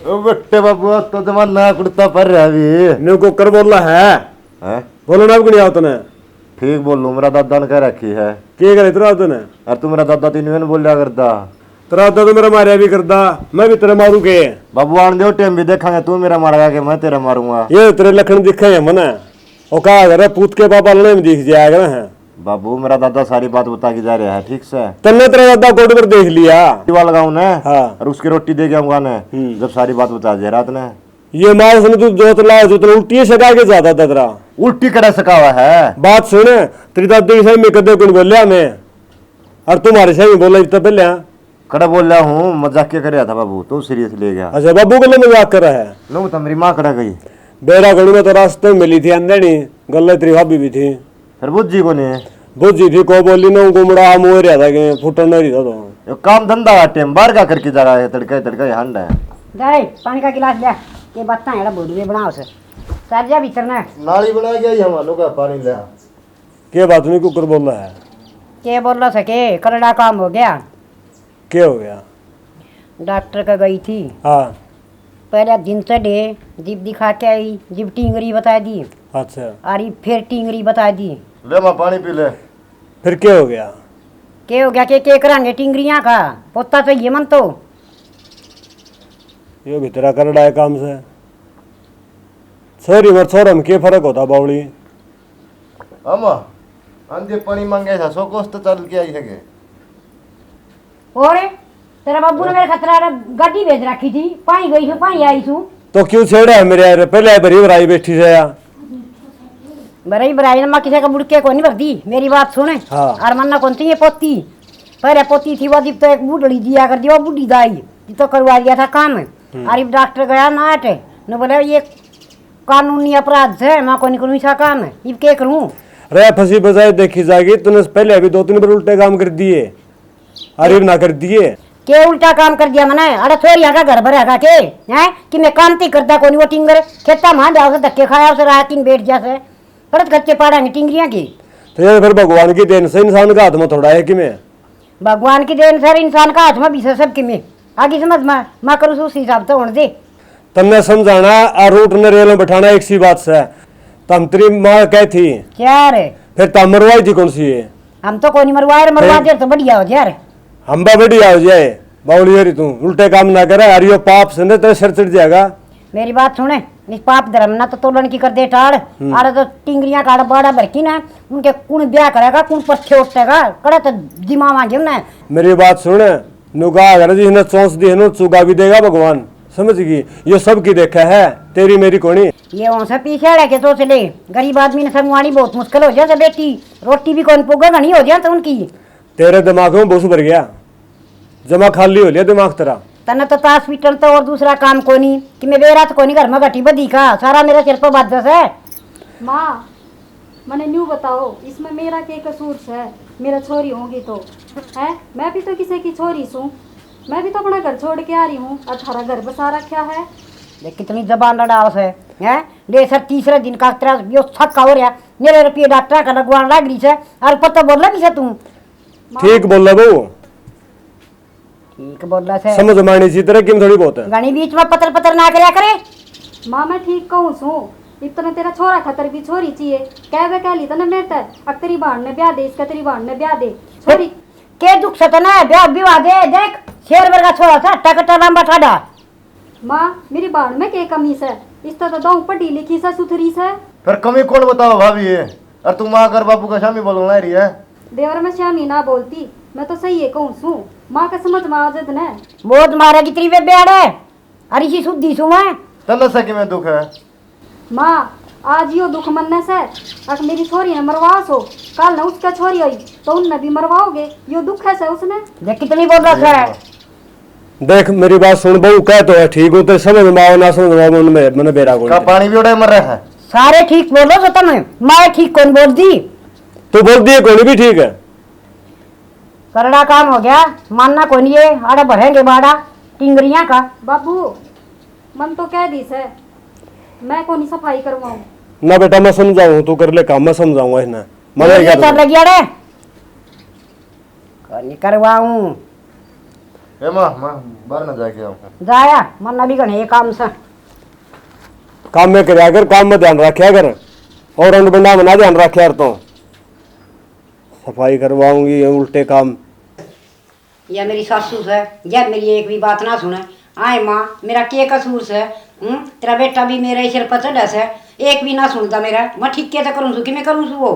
ओ बट्टे बाबू तो जमाना कुर्ता पर रहा अभी ने को कर बोला है हैं बोलो ना गुड़िया तने ठीक बोल लूं मेरा दादा ने कह रखी है के करे तेरा तने और तू मेरा दादा तीन में बोलिया करता तेरा दादा तो मेरा मारिया भी करदा मैं भी तेरे मारू के बाबू आन दो टाइम भी देखांगे तू मेरा मारेगा कि मैं तेरा मारूंगा ये तेरे लखन दिखे है मने ओ का करे पूत के पापा लड़ने में दिख जाएगा ना है बाबू मेरा दादा सारी बात बता के जा रहा है ठीक से तन्ने तेरा दादा कोट पर देख लिया दीवा लगाऊं ना हाँ और उसकी रोटी दे के आऊंगा ना जब सारी बात बता दे रात ने ये मार सुन तू जोत ला जो तो उल्टी सका के ज्यादा तेरा उल्टी कड़ा सका हुआ है बात सुन तेरी दादी से मैं कदे कोई बोलिया मैं और तुम्हारे से भी बोला इतना पहले कड़ा बोल रहा हूँ मजाक क्या कर रहा था बाबू तो सीरियस ले गया अच्छा बाबू के लिए मजाक कर रहा है नो तो मेरी माँ कड़ा गई बेरा गणु में तो रास्ते में मिली थी अंदर गल तेरी भाभी भी थी फिर बुज्जी को नहीं बुझी थी को बोली ना गुमड़ा मुँह रहा था कि फुटन नहीं था तो ये काम धंधा है टाइम बाहर का करके जा रहा है तड़का तड़का हंड है दे पानी का गिलास ले ये बत्ता है बोडवे बनाओ से सर जा भीतर ना नाली बना के हम आलू का पानी ले के बात नहीं कुकर बोल रहा है के बोल रहा सके करड़ा काम हो गया क्या हो गया डॉक्टर का गई थी हाँ पहले दिन चढ़े जीप दिखा के आई जीप टिंगरी बता दी अच्छा अरे फिर टिंगरी बता दी ले माँ पानी पी ले फिर क्या हो गया के हो गया के करांगे टिंगरियाँ का पोता चाहिए मन तो ये भी तेरा कर रहा है काम से छोरी मर छोरा में क्या फर्क होता बावली अम्मा अंधे पानी मांगे था 100 कोस तो चल के आई है के और तेरा बाबू ने मेरे खतरा गाड़ी भेज रखी थी पाई गई हूँ पाई आई हूँ तो क्यों छेड़ा है मेरे यार पहले भरी भराई बैठी से यार बराई बराई ना किसी का बुड़के को नहीं भरती मेरी बात सुने हाँ। और मन्ना कौन थी ये पोती पहले पोती थी वो दीप तो एक बूढ़ी दिया कर दी वो बूढ़ी दाई तो करवा दिया था काम अरे डॉक्टर गया नाट न बोले ये कानूनी अपराध है मैं को नहीं सा काम है ये क्या करूँ रे फंसी बजाय देखी जाएगी तूने पहले अभी 2-3 बार उल्टे काम कर दिए अरे ना कर दिए के उल्टा काम कर दिया मैंने अरे छोरी का घर भर है के हैं कि मैं काम ती करता कोनी वो टिंगर खेता मान जाओ से धक्के खाया उसे रात दिन बैठ जा से कड़त कच्चे पाड़ेंगे टिंगरियाँ की तो ये फिर भगवान की देन से इंसान का हाथ में थोड़ा है कि मैं भगवान की देन सर इंसान का हाथ में भी सब कि मैं आगे समझ मैं करूँ उस हिसाब से होने दे तन्ने समझाना और रूट ने रेल में बैठाना एक सी बात से तम तेरी माँ कह थी क्या रे फिर तम मरवाई थी कौन सी है हम तो कोई मरवाए मरवा दे तो बढ़िया हो यार हम बढ़िया हो जाए बावली यारी तू उल्टे काम ना करे अरे पाप से तेरे सिर चढ़ जाएगा मेरी बात सुने इस पाप धर्म ना तो तोलन की कर दे टाड़ आरे तो टिंगरियां काड़ा बड़ा भरकी ना उनके कौन ब्याह करेगा कौन पत्थे उठेगा कड़ा तो दिमाग मांगे ना मेरी बात सुन नुगा अगर जिसने चौंस दी है नो चुगा भी देगा भगवान समझ गई ये सब की देखा है तेरी मेरी कोनी ये वहां से पीछे है के सोच ले गरीब आदमी ने संगवानी बहुत मुश्किल हो जाए बेटी रोटी भी कौन पुगा घनी हो जाए तो उनकी तेरे दिमाग में बस भर गया जमा खाली हो लिया दिमाग तेरा तने तो ताश पीटन तो और दूसरा काम कोनी कि मैं बेरात कोनी घर में घटी बदी का सारा मेरा सिर पर बात है माँ मैंने न्यू बताओ इसमें मेरा क्या कसूर है मेरा छोरी होगी तो है मैं भी तो किसी की छोरी सूँ मैं भी तो अपना घर छोड़ के आ रही हूँ और थारा घर बसा रखा है देख कितनी जबान लड़ाव है हैं ले सर तीसरे दिन का तेरा यो छक्का हो रहा मेरे रुपये डॉक्टर का लगवान लग रही है और पता बोल रहा किसे तू ठीक बोल रहा बहू ठीक बोल रहा है समझ मानी सी तरह किम थोड़ी बहुत है गणी बीच में पतर पतर ना करया करे माँ मैं ठीक कहूँ सूँ इतना तेरा छोरा खतर भी छोरी चाहिए कह वे कह ली तो नेता अब तेरी बाण ने ब्याह दे इसका तेरी बाण ने ब्याह दे छोरी के दुख सतना है ब्याह विवाह दे देख शेर वर्गा छोरा था टकटा लंबा ठाडा माँ मेरी बाण में क्या कमी है इस तो दो पढ़ी लिखी से सुथरी से फिर कमी कौन बताओ भाभी ये और तुम माँ कर बापू का शामी बोलना रही है देवर में श्यामी ना बोलती मैं तो सही है कहूँ सूँ माँ का समझ में आजद न बहुत मारा की तेरी बेड़ है अरे सी शुद्धि सु मैं तन सके में दुख है माँ आज यो दुख मनने से अगर मेरी छोरी ने मरवास हो कल न उसका छोरी आई तो उनने भी मरवाओगे यो दुख है से उसने देख कितनी बोल रहा है देख मेरी बात सुन बहू कह तो है ठीक हो तो समझ में आओ ना समझ में मैंने बेरा को का पानी भी उड़े मर रहा है सारे ठीक बोलो तो तुम मैं ठीक कौन बोल दी तू बोल दिए कोई भी ठीक है करड़ा काम हो गया मानना कौन ये आड़े भरेंगे बाड़ा टिंगरियां का बाबू मन तो कह दी से मैं कौन सफाई करवाऊं ना बेटा मैं समझाऊं तू कर ले काम मैं समझाऊंगा इन्हें ये चल लगी अड़े कौन करवाऊं ए माँ बाहर ना जाके आऊँ। जाया मन अभी गणे काम से काम में कराया कर, काम में ध्यान रखा कर, और अंड बंडा में ना ध्यान रखा यार। तो सफाई करवाऊंगी ये उल्टे काम। या मेरी सासू से या मेरी एक भी बात ना सुने। आए माँ मेरा के कसूर से तेरा बेटा भी मेरे सिर पर चढ़ा से एक भी ना सुनता मेरा। मैं ठीक कैसे करूँ सु कि मैं करूँ सु वो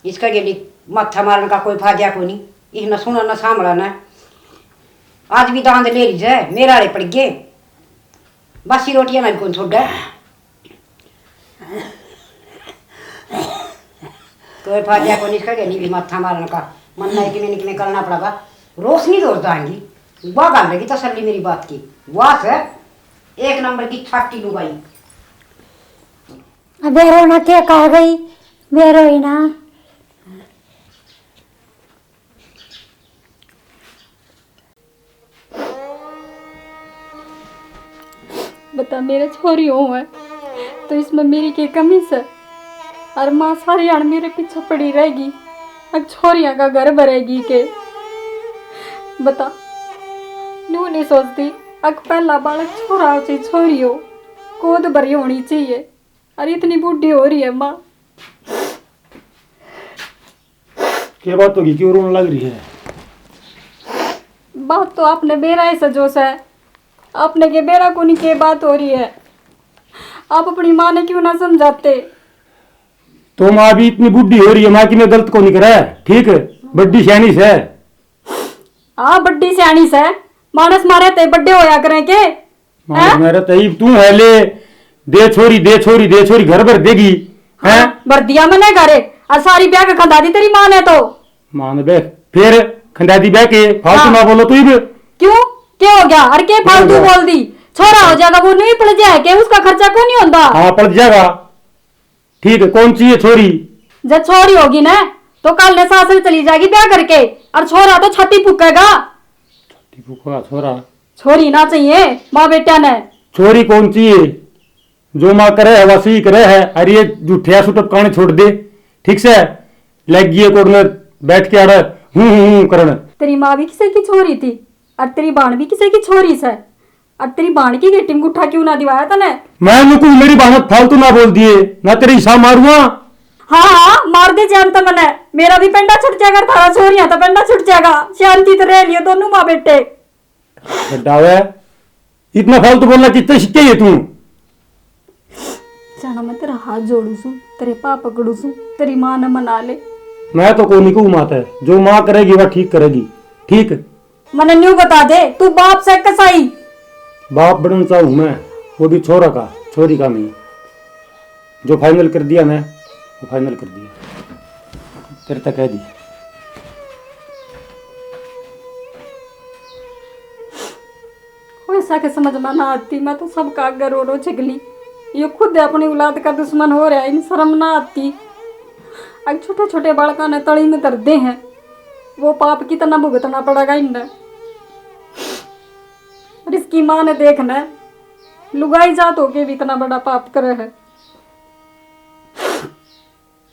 इसका गेली माथा मारने का कोई फायदा को नहीं। इस न सुना न सांभला न आज भी दांत ले ली है मेरा आड़े पड़ गए बासी रोटियां ना कौन छोड़ा कोई फायदा को नहीं। इसका गेली भी माथा मारने का मन नहीं कि मैंने करना पड़ेगा। रोशनी दौड़ जाएंगी वाह कर लेगी तसल्ली मेरी बात की। वाह से एक नंबर की छाटी लुगाई। बेरो ना क्या कह गई बेरो ही ना। बता मेरे छोरी हो है तो इसमें मेरी क्या कमी से। और माँ सारी आड़ मेरे पीछे पड़ी रहेगी। अब छोरियाँ का घर भरेगी के बता। न्यू नहीं सोचती अग पहला बालक छोरा हो चाहे छोरी हो गोद भरी होनी चाहिए। और इतनी बूढ़ी हो रही है माँ। क्या बात होगी, क्यों रोने लग रही है? बात तो आपने बेरा है सजोस है। आपने के बेरा को नहीं के बात हो रही है। आप अपनी माँ ने क्यों ना समझाते। तो माँ भी इतनी बुढ़ी हो रही है, माँ की ने गलत को नहीं करा है। ठीक है बड्डी सियानी से। हाँ बड्डी सियानी से मानस मारे ते बड्डे होया करें के। मानस मारे ते तू है ले दे छोरी दे छोरी दे छोरी घर भर देगी है। भर दिया मैंने घरे और सारी ब्याह का खंदा दी तेरी माँ ने तो। माँ ने बे फिर खंदा दी ब्याह के फालतू ना बोलो तू भी। क्यों क्या हो गया और के फालतू बोल दी। छोरा हो जाएगा वो नहीं पड़ जाए के उसका खर्चा क्यों नहीं होता। हाँ पड़ जाएगा। ठीक है कौन चाहिए छोरी? जब छोरी होगी ना तो कल ने सासर चली जाएगी ब्याह करके और छोरा तो छाती फूकेगा। छोरा छोरी ना चाहिए माँ बेटा ने। छोरी कौन चाहिए? जो माँ करे है वैसे करे है। अरे ये जूठिया सुटप कहानी छोड़ दे ठीक से। लग गई कोड में बैठ के आ रहा करना। तेरी माँ भी किसी की छोरी थी और तेरी बाण भी किसी की छोरी से। और तेरी बाण की गेटी में गुठा क्यों ना दिवाया तने। मैं नुकू मेरी बात फालतू ना बोल दिए ना तेरे हिसाब मारूंगा। हाँ हाँ मार दे जानता मैंने। मेरा भी पेंडा छुट जाएगा थारा छोरियां तो पेंडा छुट जाएगा। शांति तो रह लियो दोनों माँ बेटे। डावे इतना फालतू बोलना कितने सीखे ये तू? जाना मैं तेरा हाथ जोड़ू सू तेरे पाप पकड़ू सू तेरी माँ ने मना ले। मैं तो कोई नहीं मात है। जो माँ करेगी वह ठीक करेगी। ठीक मैंने न्यू बता दे तू बाप से कसाई। बाप बनना चाहूँ मैं वो भी छोरा का छोरी का नहीं। जो फाइनल कर दिया मैं वो फाइनल कर दिया तेरे तक कह दी। वैसा के समझ में ना आती। मैं तो सबका आगे रो रो छिगली। ये खुद अपनी औलाद का दुश्मन हो रहा है। इन शर्म ना आती। अब छोटे छोटे बालका ने तली में कर दे हैं वो पाप कितना भुगतना पड़ेगा इन्हें। और इसकी माँ ने देखना लुगाई जात होके भी इतना बड़ा पाप करे है।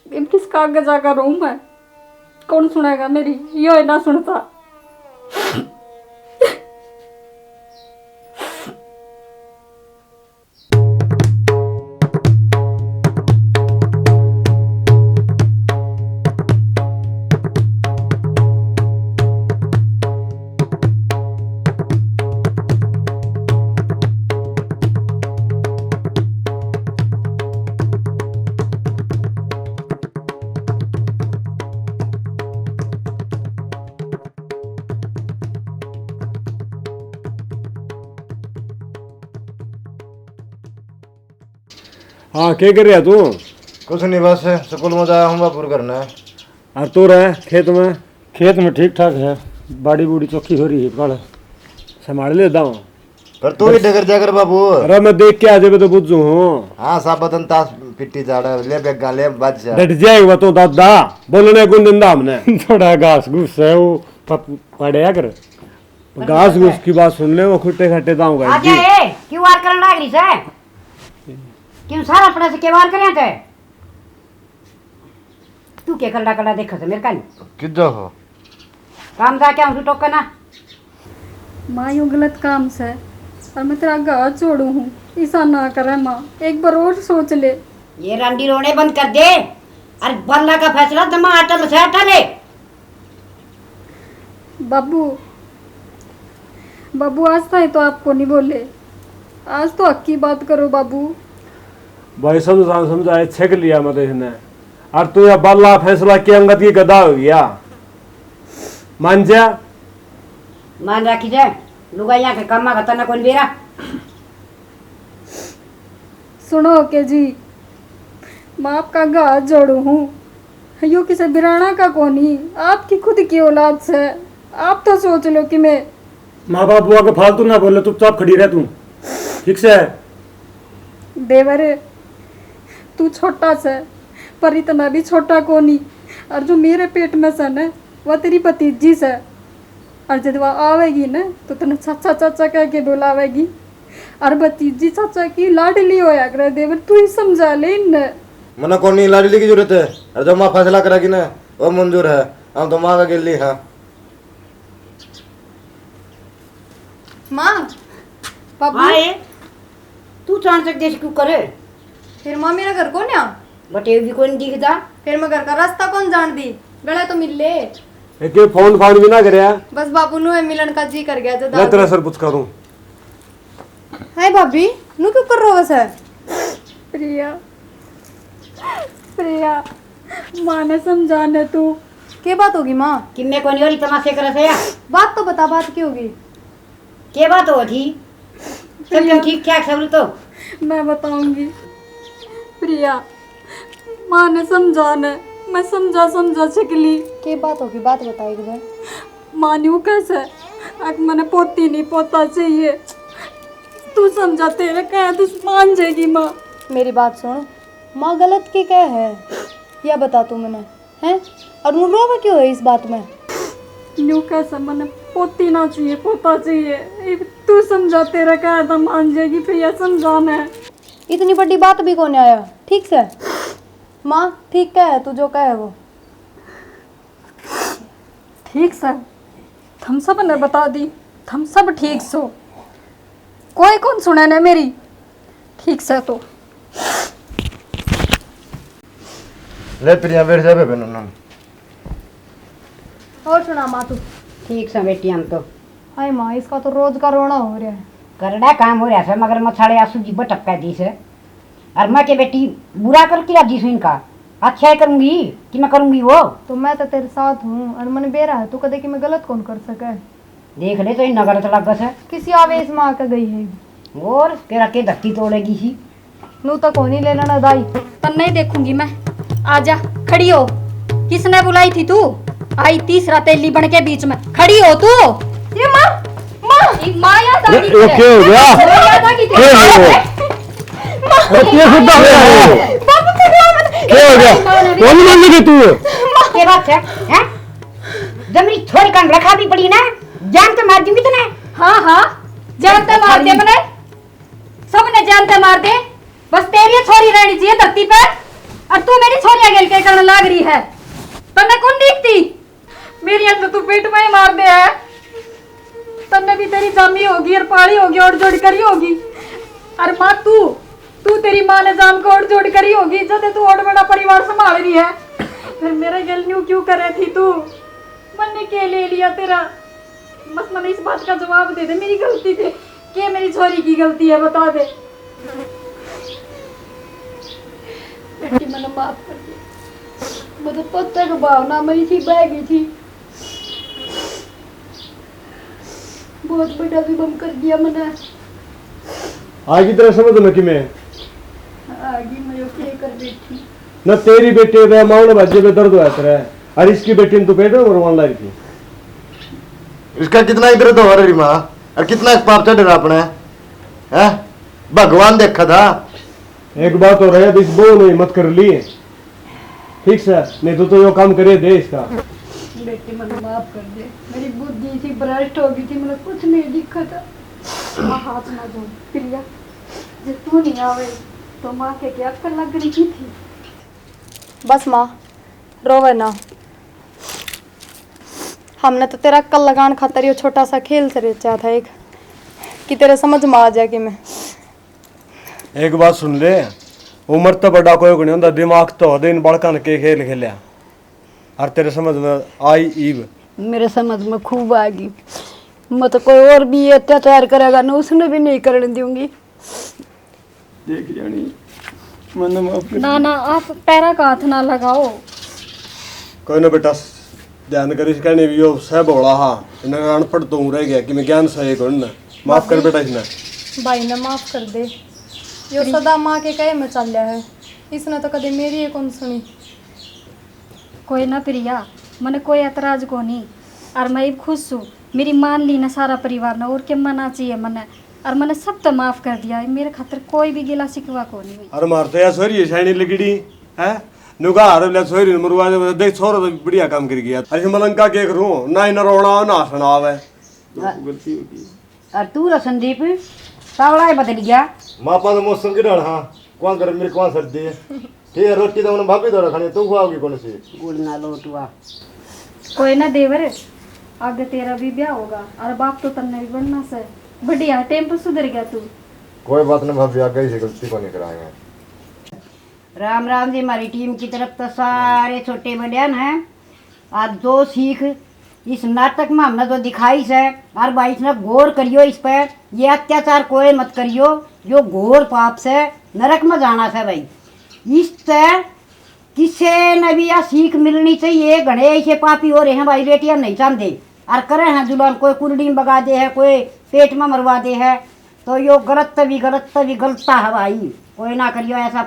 इन किसका आगे जाकर रो मैं? कौन सुनेगा मेरी? यो ना सुनता। हाँ क्या कर रहा तू? कुछ नहीं बस स्कूल में जाया हूँ पूरा करना है। और तू रहे खेत में? खेत में ठीक ठाक है। बाड़ी बूढ़ी चौकी हो रही है कल संभाल लेता हूँ। पर तू ही डगर जाकर बाबू। अरे मैं देख के आ जाए तो बुझू हूँ। हाँ साबतन तास पिट्टी जाड़ा ले बेगा ले बच जा। डट जाएगा तो दादा बोलने गुण दिंदा हमने। थोड़ा घास घूस है वो पड़े कर घास घूस की बात सुन ले वो खुट्टे खट्टे दाऊंगा आ जाए क्यों वार करने लाग रही से। क्यों सारा अपने से के वार करे थे। तू के कल्ला कल्ला देखा से मेरे का नहीं किधर हो? काम जा क्या हूँ टोक ना माँ यूँ गलत काम से और मैं तेरा हाथ जोड़ू हूँ, ऐसा ना करे माँ, एक बार और सोच ले। ये रंडी रोने बंद कर दे। अरे बल्ला का फैसला दमा अटल से हटा ले। बाबू बाबू आज तक तो आपको नहीं बोले, आज तो हक की बात करो बाबू। भाई समझाए छेक लिया मत इसने। और तू यह बल्ला फैसला की अंगत की गदा हो गया, मान जा। मान रखी जाए लुगाइया के कमा खता ना कौन बेरा। सुनो के जी, मैं आपका हाथ जोड़ू हूँ, यो किसी बिराना का कोनी, आपकी खुद की औलाद से। आप तो सोच लो कि मैं माँ बाप बुआ के फालतू ना बोले, चुपचाप खड़ी रह तू, ठीक से? देवरे तू छोटा सा पर इतना भी छोटा कोनी, और जो मेरे पेट में सन है वह तेरी भतीजी से। और जब वह आवेगी ना तो तेने चाचा चाचा कह के बुलावेगी, और भतीजी चाचा की लाडली होया करे। देवर तू ही समझा ले इन्हें। मना कौन नहीं लाडली की जरूरत है, और जो माँ फैसला करेगी ना वो मंजूर है। हम तो माँ का गिल्ली है। माँ बाबू हाँ तू चांचक देश क्यों करे? फिर माँ मेरा घर कौन है? बटे भी कौन दिखता? फिर मैं घर का रास्ता कौन जान दी? गला तो मिल ले। एक फोन फान भी ना करे। बस बाबू नु मिलन का जी कर गया जो मैं तेरा सर पूछ करूं। हाय भाभी नु क्यों कर रहे हो वैसे? प्रिया प्रिया माँ ने समझाने तू। क्या बात होगी माँ? कि मैं कौन और तमाशे करे थे? बात तो बता, बात क्या होगी? क्या बात हो थी? सब ठीक ठाक सब तो? मैं बताऊंगी प्रिया, माँ ने समझाने, मैं समझा समझा छिकली। क्या बात होगी, बात बता एक बार। माँ न्यू कैसे अब मैंने पोती नहीं पोता चाहिए, तू समझा, तेरे कह तू मान जाएगी माँ। मेरी बात सुन, माँ गलत की क्या है या बता तू मैंने, हैं? और नु रोवे क्यों है इस बात में? न्यू कैसे मैंने पोती ना चाहिए पोता चाहिए, तू समझा, तेरा कह था मान जाएगी। प्रिया समझाना है। इतनी बड़ी बात भी कौन आया, ठीक से? माँ ठीक क्या है, तू जो कहे वो ठीक से हम सब ने बता दी, हम सब ठीक सो, कोई कौन सुने ने मेरी ठीक से। तो ले प्रिया बैठ जा बहनों ना। और सुना माँ तू? ठीक से बेटी हम तो। हाय माँ इसका तो रोज का रोना हो रहा है। करड़ा काम हो रहा है मगर मछाड़े आंसू जी बटक दी से। और मैं के बेटी बुरा कर किया दी इनका, अच्छा है करूंगी कि मैं करूंगी वो? तो मैं तो तेरे साथ हूँ और मन बेरा है, तू कदे कि मैं गलत कौन कर सके? देख ले तो इन गलत लग है। किसी आवेश में आकर गई है और तेरा के धक्की तोड़ेगी ही। नू तक होनी लेना ना दाई। पर नहीं देखूंगी मैं। आजा खड़ी हो। किसने बुलाई थी तू? आई तीसरा तेली बन के बीच में खड़ी हो तू। ये माँ माँ याद आ गई ये क्या हो गया? याद आ गई क्या हो गया? ये खुदा हो गया। क्या हो गया? कौन मान गई तू? के बात है? हैं? जब मेरी छोरी कान रखा भी पड़ी ना, जान तो मार दूंगी तने। हाँ हाँ जानते मार दे मने, सबने जानते मार दे। बस तेरी छोरी रहनी चाहिए धरती पर, और तू मेरी छोरिया गेल के करने लाग रही है। तन्ने कौन दिखती? मेरी अंदर तू पेट में ही मार दे है। तन्ने भी तेरी जामी होगी और पाली होगी और जोड़ करी होगी। अरे माँ तू तेरी माँ ने जाम को और जोड़ करी होगी, जब तू और बड़ा परिवार संभाल रही है। फिर मेरे गल न्यू क्यों करे थी तू? मैंने के ले लिया तेरा? बस मैंने इस बात का जवाब दे दे, मेरी गलती थी कि मेरी छोरी की गलती है, बता दे। बेटी मैंने माफ कर दी, मुझे पत्ते की भावना मेरी थी, बह गई थी। बहुत बड़ा विलम्ब कर दिया मैंने। आगे तरह समझ में कि मैं आगे मैं यो क्या कर बैठी। न तेरी बेटी पे मांगने बच्चे पे दर्द हुआ तेरा, और इसकी बेटी ने तो पेट में मरवान लाई थी। इसका कितना इधर तो हो रही माँ, और कितना पाप चढ़ रहा अपने है। भगवान देखा था। एक बात हो रहा है, इस बो नहीं मत कर ली, ठीक से? नहीं तो यो काम करे दे इसका। बेटी मैंने माफ कर दे, मेरी बुद्धि थी भ्रष्ट हो गई थी, मुझे कुछ नहीं दिखा था। माँ हाथ ना जोड़ प्रिया, जब तू नहीं आवे तो माँ के क्या अक्कल लग रही थी। बस माँ रोवे ना, हमने तो तेरा कल लगान खातर ये छोटा सा खेल से रेचा था एक, कि तेरे समझ में आ जाए कि मैं। एक बात सुन ले, उम्र तो बड़ा कोई नहीं होता, दिमाग तो दिन बड़कन के खेल खेलिया और तेरे समझ में आई ईब। मेरे समझ में खूब आ गई। मैं तो कोई और भी अत्याचार करेगा ना उसने भी नहीं करने दूंगी। देख जानी मन माफ कर। ना ना आप पैरा का हाथ ना लगाओ। कोई ना बेटा, ध्यान करिस कहने भी यो सह बोला हाँ, इन्हें अनपढ़ तो रह गया कि मैं ज्ञान सही करूँ ना, माफ कर बेटा इसने। भाई ने माफ कर दे, यो सदा माँ के कहे में चल है, इसने तो कभी मेरी ये कौन सुनी। कोई ना प्रिया, मैंने कोई एतराज को नहीं और मैं अब खुश हूँ। मेरी मान ली ना सारा परिवार ने, और क्या मना चाहिए मैंने, और मैंने सब तो माफ कर दिया। मेरे खातिर कोई भी गिला शिकवा को नहीं हुई। अरे मार तो यार सोरी सैनी लगड़ी है नुका हार ले सोरी मरवा दे, देख छोरा तो बढ़िया काम कर गया। अरे मलंका के करूं ना, इन रोना ना हंसना आवे। गलती होगी। और तू रो संदीप सावड़ा ही बदल गया। मापा तो मौसम की डाल हाँ, कौन करे मेरे कौन सर्दी है। ठीक है, रोटी तो उन्हें भाभी दो रखनी, तू खुआओगी कौन सी? गुड़ ना लोटुआ। कोई ना देवर, आगे तेरा भी ब्याह होगा और बाप तो तन्ने भी बनना से बढ़िया टेम्पो सुधर गया तू। कोई बात नहीं भाभी, आगे से गलती को नहीं कराएंगे। राम राम जी। हमारी टीम की तरफ तो सारे छोटे बड़ियान हैं। आज जो सीख इस नाटक में हमने जो दिखाई है, और भाई इसने गौर करियो इस पर, ये अत्याचार कोई मत करियो, जो घोर पाप से नरक में जाना है भाई। इससे किसी ने भी यह सीख मिलनी चाहिए। घड़े ऐसे पापी हो रहे हैं भाई, बेटियां नहीं चाहते और करे हैं जुलान, कोई कुंडली में बगा दे है, कोई पेट में मरवा दे है, तो यो गलत गलता है भाई। कोई ना करियो ऐसा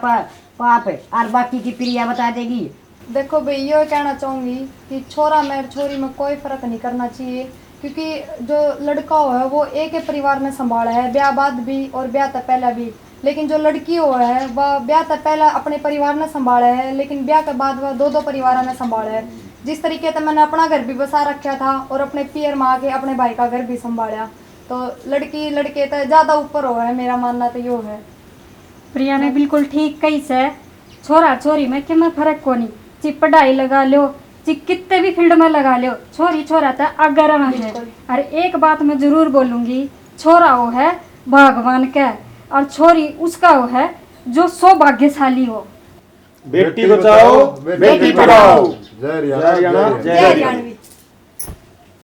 पाप है। और बाकी की प्रिया बता देगी। देखो भाई, ये कहना चाहूँगी कि छोरा में छोरी में कोई फर्क नहीं करना चाहिए, क्योंकि जो लड़का हो है वो एक ही परिवार में संभाला है, ब्याह बाद भी और ब्याह तक पहला भी। लेकिन जो लड़की हो है वह ब्याह तक पहला अपने परिवार में संभाला है, लेकिन ब्याह के बाद वह दो परिवार में संभाला है। जिस तरीके से मैंने अपना घर भी बसा रखा था और अपने पियर माँ के अपने भाई का घर भी संभाला, तो लड़की लड़के तो ज़्यादा ऊपर हो है, मेरा मानना तो यो है। प्रिया ने बिल्कुल ठीक कही से, छोरा छोरी में क्या मैं फर्क को नहीं। ची पढ़ाई लगा लो, ची कितने भी फील्ड में लगा लो, छोरी छोरा था अगर है। और एक बात मैं जरूर बोलूँगी, छोरा वो है भगवान का और छोरी उसका वो है जो सौभाग्यशाली हो। बेटी बचाओ बेटी पढ़ाओ। जय हरियाणा, जय हरियाणवी।